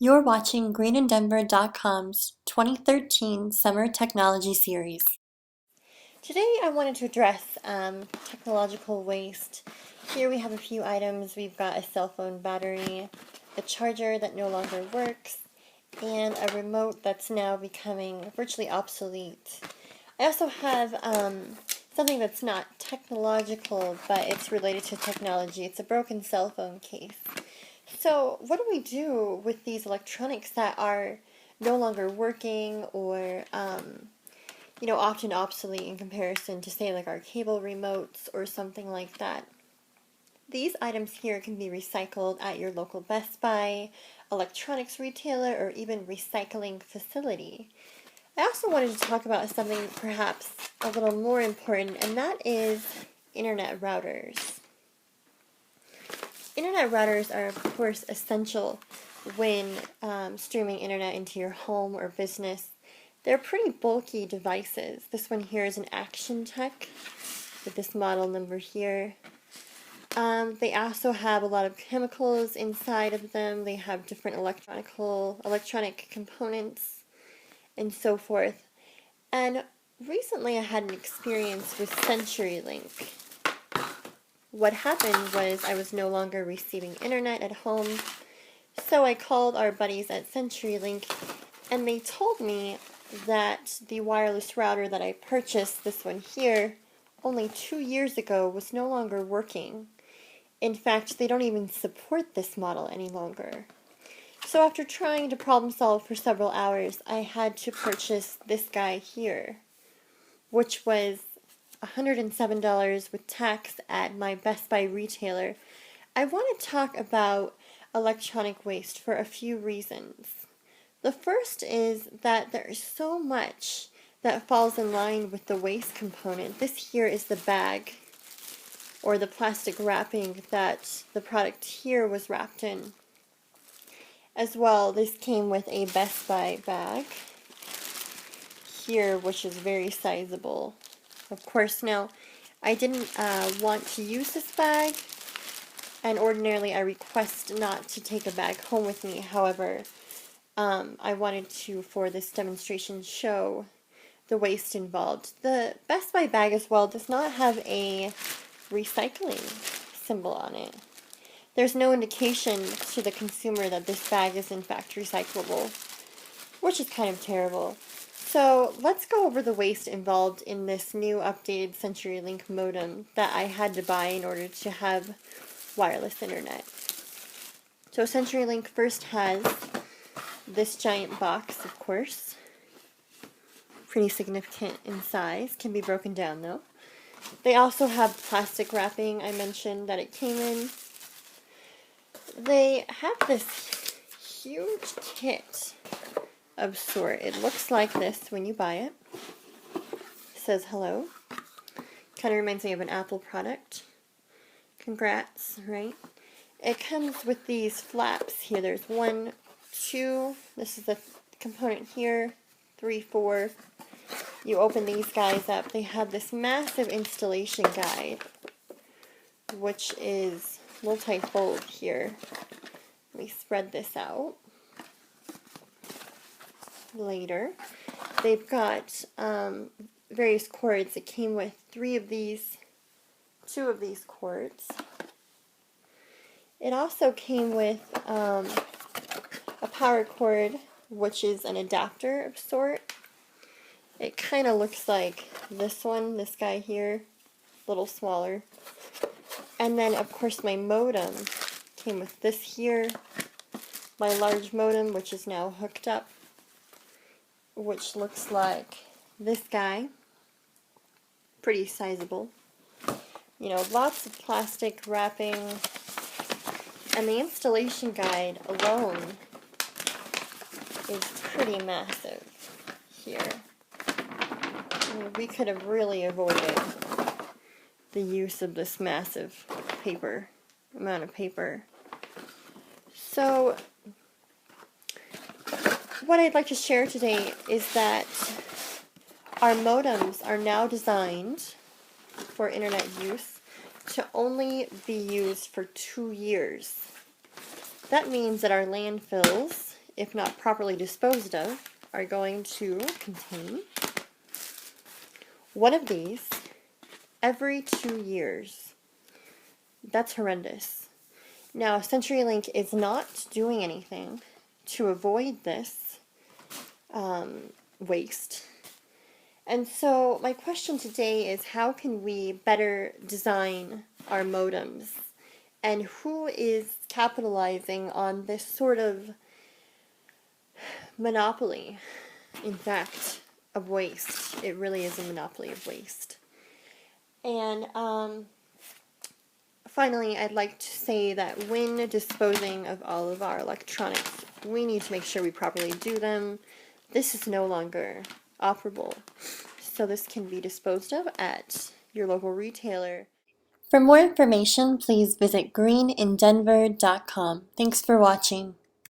You're watching greenindenver.com's 2013 Summer Technology Series. Today I wanted to address technological waste. Here we have a few items. We've got a cell phone battery, a charger that no longer works, and a remote that's now becoming virtually obsolete. I also have something that's not technological, but it's related to technology. It's a broken cell phone case. So what do we do with these electronics that are no longer working or, often obsolete in comparison to, say, like our cable remotes or something like that? These items here can be recycled at your local Best Buy, electronics retailer, or even recycling facility. I also wanted to talk about something perhaps a little more important, and that is internet routers. Internet routers are, of course, essential when streaming internet into your home or business. They're pretty bulky devices. This one here is an Actiontec with this model number here. They also have a lot of chemicals inside of them. They have different electronic components and so forth. And recently I had an experience with CenturyLink. What happened was I was no longer receiving internet at home, so I called our buddies at CenturyLink, and they told me that the wireless router that I purchased, this one here, only 2 years ago was no longer working. In fact, they don't even support this model any longer. So after trying to problem solve for several hours, I had to purchase this guy here, which was $107 with tax at my Best Buy retailer. I want to talk about electronic waste for a few reasons. The first is that there is so much that falls in line with the waste component. This here is the bag, or the plastic wrapping that the product here was wrapped in. As well, this came with a Best Buy bag here, which is very sizable. Of course, now, I didn't want to use this bag, and ordinarily I request not to take a bag home with me. However, I wanted to, for this demonstration, show the waste involved. The Best Buy bag as well does not have a recycling symbol on it. There's no indication to the consumer that this bag is in fact recyclable, which is kind of terrible. So let's go over the waste involved in this new updated CenturyLink modem that I had to buy in order to have wireless internet. So CenturyLink first has this giant box, of course. Pretty significant in size. Can be broken down though. They also have plastic wrapping. I mentioned that it came in. They have this huge kit of sort. It looks like this when you buy it. It says hello. Kind of reminds me of an Apple product. Congrats, right? It comes with these flaps here. There's 1, 2. This is the component here. 3, 4. You open these guys up. They have this massive installation guide, which is multi-fold here. Let me spread this out. Later, they've got various cords. It came with 2 of these cords. It also came with a power cord, which is an adapter of sort. It kind of looks like this one, this guy here, a little smaller. And then, of course, my modem came with this here, my large modem, which is now hooked up, which looks like this guy. Pretty sizable. You know, lots of plastic wrapping, and the installation guide alone is pretty massive here. I mean, we could have really avoided the use of this massive amount of paper. So, what I'd like to share today is that our modems are now designed for internet use to only be used for 2 years. That means that our landfills if not properly disposed of, are going to contain one of these every 2 years. That's horrendous. Now, CenturyLink is not doing anything to avoid this waste. And so my question today is, how can we better design our modems? And who is capitalizing on this sort of monopoly, in fact, of waste? It really is a monopoly of waste. And finally, I'd like to say that when disposing of all of our electronics, we need to make sure we properly do them. This is no longer operable, so this can be disposed of at your local retailer. For more information, please visit greenindenver.com. Thanks for watching.